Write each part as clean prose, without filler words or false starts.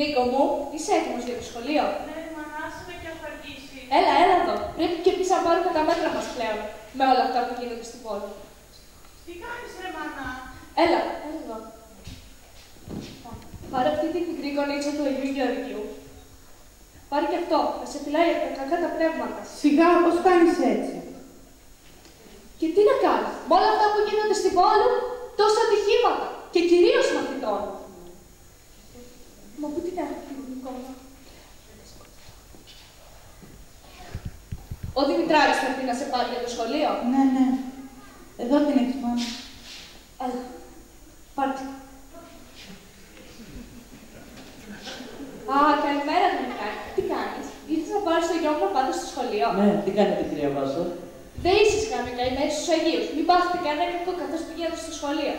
Νίκο μου, είσαι έτοιμος για το σχολείο? Ναι, μανάς είμαι και έχω αργήσει. Έλα εδώ. Πρέπει και εμείς να πάρουμε τα μέτρα μας πλέον με όλα αυτά που γίνονται στην πόλη. Τι κάνεις, ρε μανά? Έλα εδώ. Πάρε αυτή την μικρή γονίτσα του Αγίου Γεωργίου. Πάρε και αυτό, θα σε φυλάει από τα κακά τα πνεύματα. Σιγά, πώς κάνεις έτσι? Και τι να κάνεις, με όλα αυτά που γίνονται στην πόλη, τόσα ατυχήματα και κυρίως μαθητών. Μα πού την έφυγε, Νικόλα? Ο Δημητράρης θα έρθει να σε πάρει για το σχολείο. Ναι. Εδώ την έχεις πάνω. Έλα, πάρτε. Α, καλημέρα, Δημητράρη. Τι κάνεις? Ήρθες να πάρεις το γιο μου να πάτε στο σχολείο? Ναι, τι κάνετε, κυρία Βάσο? Δεν είσαι κανένα καημένη στους Αγίους. Μην πάθετε κανένα κακό καθώς πηγαίνετε στο σχολείο.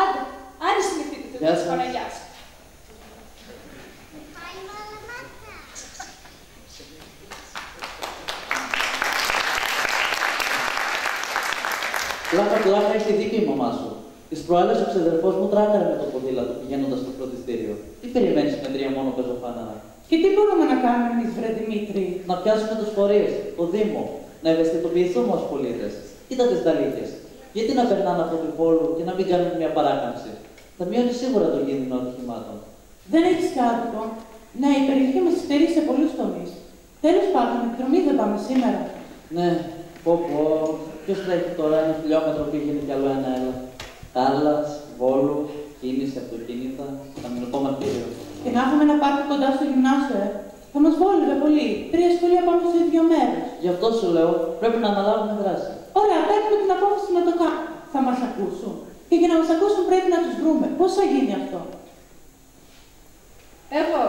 Άντε, άντε συνηθείτε το της Παναγιάς. Πλάκα έχει δίκιο η μαμά σου. Τις προάλλες ο ξεδερφός μου τράκαρε με το ποδήλατο πηγαίνοντας στο φροντιστήριο. Τι περιμένεις με 3 μόνο πεζοφάναρα? Και τι μπορούμε να κάνουμε εμείς, βρε Δημήτρη? Να πιάσουμε τους φορείς, το Δήμο, να ευαισθητοποιηθούμε ως πολίτες. Κοίτα τις Δαλίκες. Γιατί να περνάνε από την πόλη και να μην κάνουν μια παράκαμψη? Θα μειώνει σίγουρα τον κίνδυνο ατυχημάτων. Δεν έχεις και άδικο. Ναι, η περιοχή μας υστερεί σε πολλούς τομείς. Τέλος πάντων, εκδρομή δεν πάμε σήμερα. Ναι, πω. Ποιος τρέχει τώρα 1 χιλιόμετρο πήγαινε κι άλλο ένα έλα? Κάρλας, Βόλου, κίνηση, αυτοκίνητα, καμινωτό μαρτύριο. Και να έχουμε ένα πάρκο κοντά στο γυμνάσιο, θα μας βόλευε πολύ. 3 σχολεία πάμε σε 2 μέρες. Γι' αυτό σου λέω, πρέπει να αναλάβουμε δράση. Ωραία, παίρνουμε την απόφαση να το κάνουμε. Θα μας ακούσουν. Και για να μας ακούσουν πρέπει να τους βρούμε. Πώς θα γίνει αυτό? Εγώ.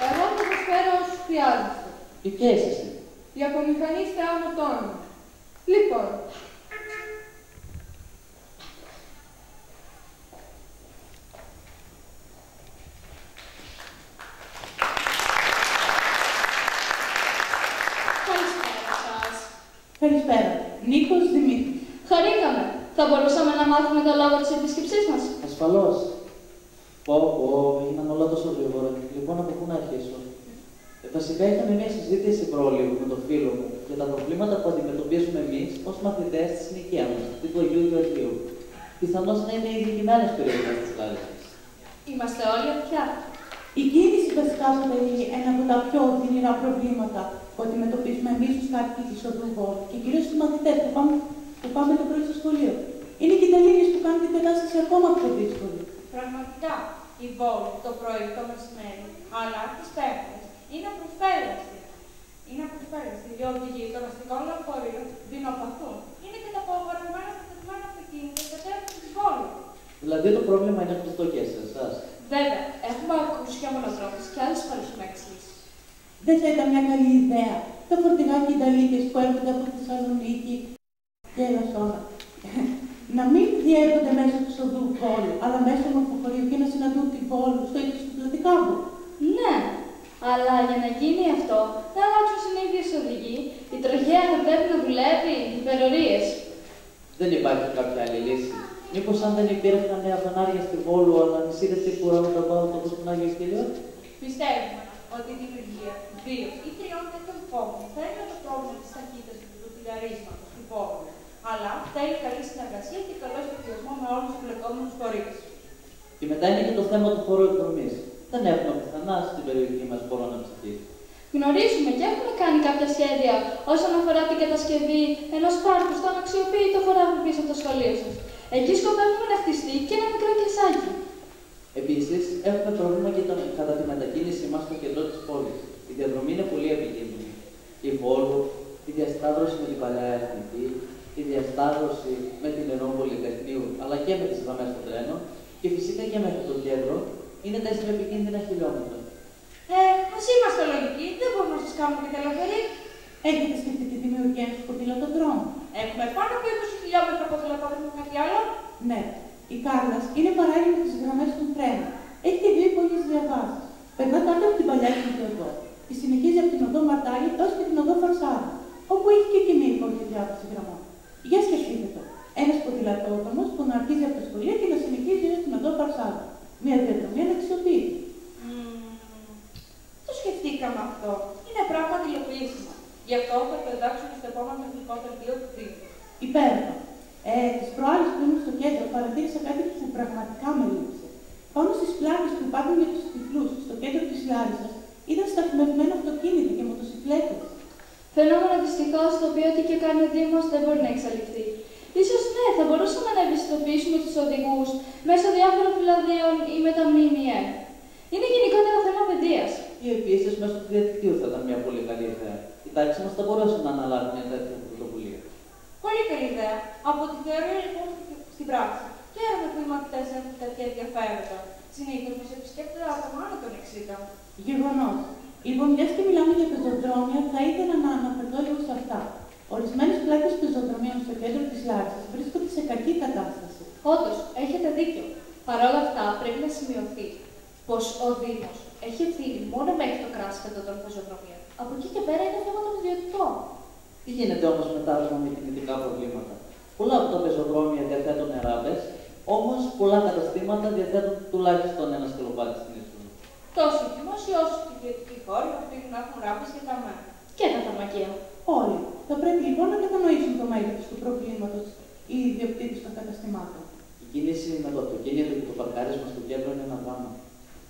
Εγώ θα σας φέρω όσους χρειάζεστε. Και ποια είσαι εσύ? Η απομηχανής θεάματών. Λοιπόν. Καλησπέρα σας. Καλησπέρα. Νίκος Δημήτρη. Χαρήκαμε. Θα μπορούσαμε να μάθουμε το λόγο της επίσκεψής μας? Ασφαλώς. Πω, έγιναν όλα τόσο γρήγορα. Λοιπόν, από πού να αρχίσω? Βασικά είχαμε μια συζήτηση πρόλογου με τον φίλο μου για τα προβλήματα που αντιμετωπίζουμε εμείς ως μαθητές της συνοικία μας, τύπου Αγίου Γεωργίου. Πιθανώς να είναι οι ειδικημένες περιοχές της Λάρισας. Είμαστε όλοι αυτιά. Η κίνηση βασικά αποτελεί ένα από τα πιο οδυνηρά προβλήματα που αντιμετωπίζουμε εμείς ως κάτοικοι της οδού Βόλου και κυρίως τους μαθητές που πάμε το πρωί στο σχολείο. Είναι και οι Ιταλίνες που κάνουν την κατάσταση ακόμα πιο δύσκολη. Πραγματικά, η Βόλου το πρωί, το μεσημέρι, αλλά τις Πέμπτες είναι απροσπέραστη. Διότι οι των αστικών λεωφορείων δεινοπαθούν. Είναι και τα απαγορευμένα κατευθυμένα αυτοκίνητα στα τέρμα της Βόλου. Δηλαδή το πρόβλημα είναι γνωστό και σε εσάς. Βέβαια, έχουμε ακούσει για μονοδρόμους και άλλες παροχημένες λύσεις. Δεν θα ήταν μια καλή ιδέα τα φορτηγάκια Ιταλίκες που έρχονται από τη Θεσσαλονίκη και Ελασσόνα να μην διέρχονται μέσω του οδού Βόλου, αλλά μέσω μορφοφορείου και να συναντούν την Βόλου στο ύψος του Πλατικάβου. Ναι, αλλά για να γίνει αυτό, να αλλάξουν συνήθειες οδηγοί, η τροχέα θα πρέπει να δουλεύει υπερορίες. Δεν υπάρχει κάποια άλλη λύση. Μήπως αν δεν υπήρχαν νέα φανάρια στη Βόλου, αλλά νησίδες τύπου Ραουταμπάου όπως τον Άγιο Σκύλιο? Πιστεύουμε ότι η δημιουργία 2 ή 3 τέτοιων φόβων θα είναι το πρόβλημα της ταχύτητας του πιλαρίσματος του πόλου. Αλλά θέλει καλή συνεργασία και καλό σχεδιασμό με όλους τους εμπλεκόμενους φορείς. Και μετά είναι και το θέμα του χώρου εκδρομής. Δεν έχουμε πουθενά στην περιοχή μας χώρο αναψυχή. Γνωρίζουμε και έχουμε κάνει κάποια σχέδια όσον αφορά την κατασκευή ενός πάρκου στο αναξιοποιητό χωράφι πίσω από το σχολείο σας. Εκεί σκοπεύουμε να χτιστεί και ένα μικρό κελσάκι. Επίσης, έχουμε πρόβλημα και κατά τη μετακίνησή μας στο κεντρό της πόλης. Η διαδρομή είναι πολύ επικίνδυνη. Η Βόλου, η διασταύρωση με την Παλαιά Εθνική, η διασταύρωση με την Νερό Πολυτεχνείου, αλλά και με τις γραμμές των τρένων και φυσικά και μέχρι το κέντρο είναι 4 επικίνδυνα χιλιόμετρα. Ας είμαστε λογικοί, δεν μπορούμε να σας κάνουμε και τελεφερή. Έχετε σκεφτεί τη δημιουργία ενός ποδηλατοδρόμου? Έχουμε πάνω από 20 χιλιόμετρα ποδηλατόδρομο, κάτι άλλο? Ναι. Η Κάρλας είναι παράλληλη με τις γραμμές των τρένων. Έχει και 2 υπόγειες διαβάσεις. Περνά κάτω από την Παλιά Εθνική Οδό και συνεχίζει από την οδό Μαρτάλη έως και την οδό Φαρσάρα, όπου έχει και εκεί μια υπόγεια διάβαση γραμμών. Για σκεφτείτε το. Ένας ποδηλατόδρομος που να αρχίζει από τα σχολεία και να συνεχίζει έως την οδό Παρσάδα. Μια διαδρομή αναξιοποιητή. Το σκεφτήκαμε αυτό. Είναι πράγματι υλοποιήσιμο. Γι' αυτό θα το εντάξουμε στο επόμενο τεχνικό δελτίο του Δήμου. Υπέροχο. Τις προάλλες που ήμουν στο κέντρο παρατήρησα κάτι που πραγματικά με λείψε. Πάνω στις πλάκες που υπάρχουν για τους τυφλούς στο κέντρο της Λάρισσας ήταν σταθμευμένα αυτοκίνητα και μοτοσυκλέτες. Φαινόμενο δυστυχώς το οποίο ό,τι και κάνει ο Δήμος δεν μπορεί να εξαλειφθεί. Ίσως ναι, θα μπορούσαμε να ευαισθητοποιήσουμε τους οδηγούς μέσω διάφορων φυλαδίων ή με τα ΜΜΕ. Είναι γενικότερα θέμα παιδείας. Ή επίσης μέσω του διαδικτύου θα ήταν μια πολύ καλή ιδέα. Η τάξη μας θα μπορούσε να αναλάβει μια τέτοια πρωτοβουλία. Πολύ καλή ιδέα. Από τη θεωρία λοιπόν στην πράξη. Χαίρομαι που οι μαθητές έχουν τέτοια ενδιαφέροντα. Συνήθως μας επισκέπτονται άτομα άνω των 60. Γεγονός. Λοιπόν, μιας και μιλάμε για πεζοδρόμια, θα ήθελα να αναφερθώ λίγο σε αυτά. Ορισμένες πλάκες πεζοδρομίων στο κέντρο της Λάρισσας βρίσκονται σε κακή κατάσταση. Όντως, έχετε δίκιο. Παρ' όλα αυτά, πρέπει να σημειωθεί πως ο Δήμος έχει ευθύνη μόνο μέχρι το κράσπεδο των πεζοδρομίων. Από εκεί και πέρα είναι θέμα των ιδιωτικών. Τι γίνεται όμως με τα άτομα με κινητικά προβλήματα? Πολλά από τα πεζοδρόμια διαθέτουν ράμπες, όμως πολλά καταστήματα διαθέτουν τουλάχιστον ένα σκαλοπάτι στην είσοδο. Τόσο οι δημόσιοι όσο και οι ιδιωτικοί χώροι οφείλουν να έχουν ράμπες και τα μένα. Και τα φαρμακεία. Όλοι. Θα πρέπει λοιπόν να κατανοήσουν το μέγεθος του προβλήματος οι ιδιοκτήτες των καταστημάτων. Η κίνηση με το αυτοκίνητο και το παρκάρισμα στο κέντρο είναι ένα δράμα.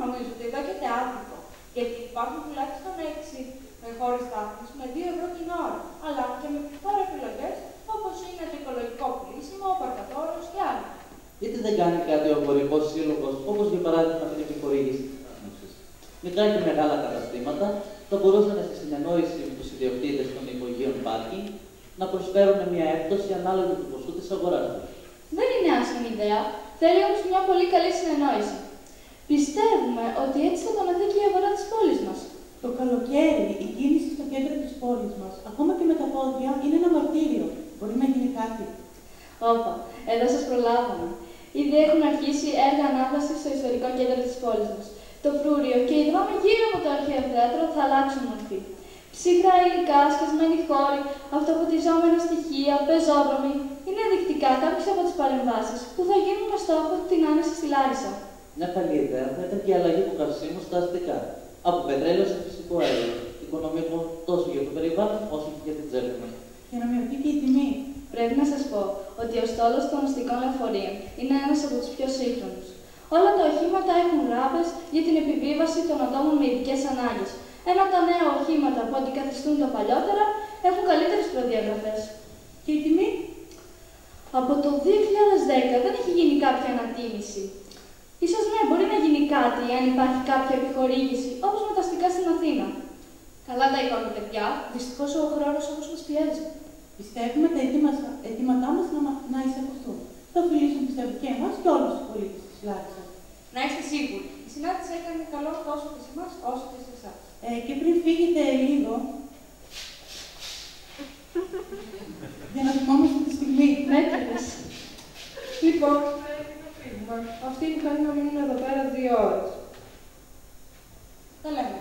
Νομίζω ότι εδώ και άδικο. Γιατί υπάρχουν τουλάχιστον 6 χώρες στάθμης με 2 ευρώ την ώρα, αλλά και με πληθώρα επιλογές όπως είναι το οικολογικό πουλήσιμο, ο παρκατόρος και άλλα. Γιατί δεν κάνει κάτι ο εμπορικός σύλλογος, όπως για παράδειγμα την επιχορήγηση της ανάπτυξης? Μικρά και μεγάλα καταστήματα θα μπορούσαν στη συνεννόηση με τους ιδιοκτήτες των υπογείων πάρκινγκ να προσφέρουν μια έκπτωση ανάλογη του ποσού της αγοράς τους. Δεν είναι άσχημη ιδέα, θέλει όμως μια πολύ καλή συνεννόηση. Πιστεύουμε ότι έτσι θα τονωθεί και η αγορά της πόλης μας. Το καλοκαίρι, η κίνηση στο κέντρο της πόλης μας, ακόμα και με τα πόδια, είναι ένα μαρτύριο. Μπορεί να γίνει κάτι. Όπα, εδώ σας προλάβαμε. Ήδη έχουν αρχίσει έργα ανάβασης στο ιστορικό κέντρο της πόλης μας. Το φρούριο και οι δρόμοι γύρω από το αρχαίο θέατρο θα αλλάξουν μορφή. Ψυχρά υλικά, σκασμένοι χώροι, αυτοποτιζόμενα στοιχεία, πεζόδρομοι είναι ενδεικτικά κάποιες από τις παρεμβάσεις που θα γίνουν με στόχο την άνεση στη Λάρισα. Μια καλή ιδέα θα ήταν και η αλλαγή του καυσίμου στα αστικά. Από πετρέλαιο σε φυσικό αέριο. Οικονομικό τόσο για το περιβάλλον όσο και για την τσέπη μας. Για να μειωθεί και η τιμή. Πρέπει να σας πω ότι ο στόλος των αστικών λεωφορείων είναι ένας από τους πιο σύγχρονους. Όλα τα οχήματα έχουν ράμπες για την επιβίβαση των ατόμων με ειδικές ανάγκες. Ενώ τα νέα οχήματα που αντικαθιστούν τα παλιότερα έχουν καλύτερες προδιαγραφές. Και η τιμή? Από το 2010 δεν έχει γίνει κάποια ανατίμηση. Ίσως ναι, μπορεί να γίνει κάτι αν υπάρχει κάποια επιχορήγηση, όπως με τα αστικά στην Αθήνα. Καλά τα είπαμε, παιδιά. Δυστυχώς ο χρόνος όμως μας πιέζει. Πιστεύουμε τα αιτήματά μας να εισακουστούν. Θα ωφελήσουν, πιστεύω, και εμάς και όλους τους πολίτες της Λάρισσας. Να είστε σίγουροι, η συνάντηση έκανε καλό τόσο και σε εμάς όσο και σε εσάς. Και πριν φύγετε λίγο, για να θυμόμαστε τη στιγμή. Μέτρητες. Λοιπόν, αυτοί που θέλουν να μείνουν εδώ πέρα 2 ώρες. Τα λέμε.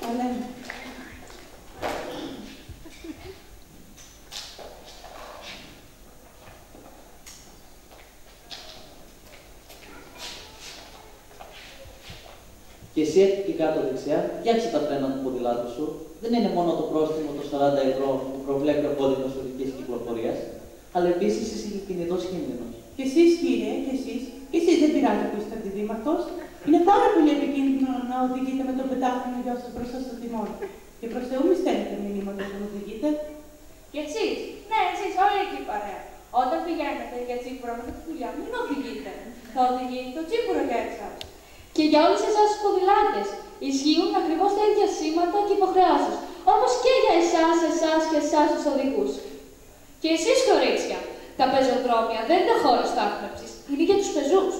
Τα λέμε. Και εσύ εκεί κάτω δεξιά, φτιάξε τα φρένα του ποδηλάτου σου. Δεν είναι μόνο το πρόστιμο των 40 ευρώ που προβλέπει ο κώδικας οδικής κυκλοφορίας, αλλά επίσης είσαι και κινητός κίνδυνος. Και εσείς, κύριε, και εσείς δεν πειράζει που είστε αντιδήμαρχος. Είναι πάρα πολύ επικίνδυνο να οδηγείτε με το πετάφρενο γιο σας μπροστά στο τιμόνι. Και προς Θεού μη στέλνετε μηνύματα όταν οδηγείτε. Και εσείς, ναι, εσείς όλοι εκεί παρέα. Όταν πηγαίνετε για τσίπουρα με τη δουλειά, μην οδηγείτε. Θα οδηγεί το τσίπουρο για εσάς. Και για όλους εσάς τους ποδηλάτες ισχύουν ακριβώς τα ίδια σήματα και υποχρεώσεις, όπως και για εσάς και εσάς τους οδηγούς. Και εσείς, κορίτσια, τα πεζοδρόμια δεν είναι χώρος στάθμευσης, είναι για τους πεζούς.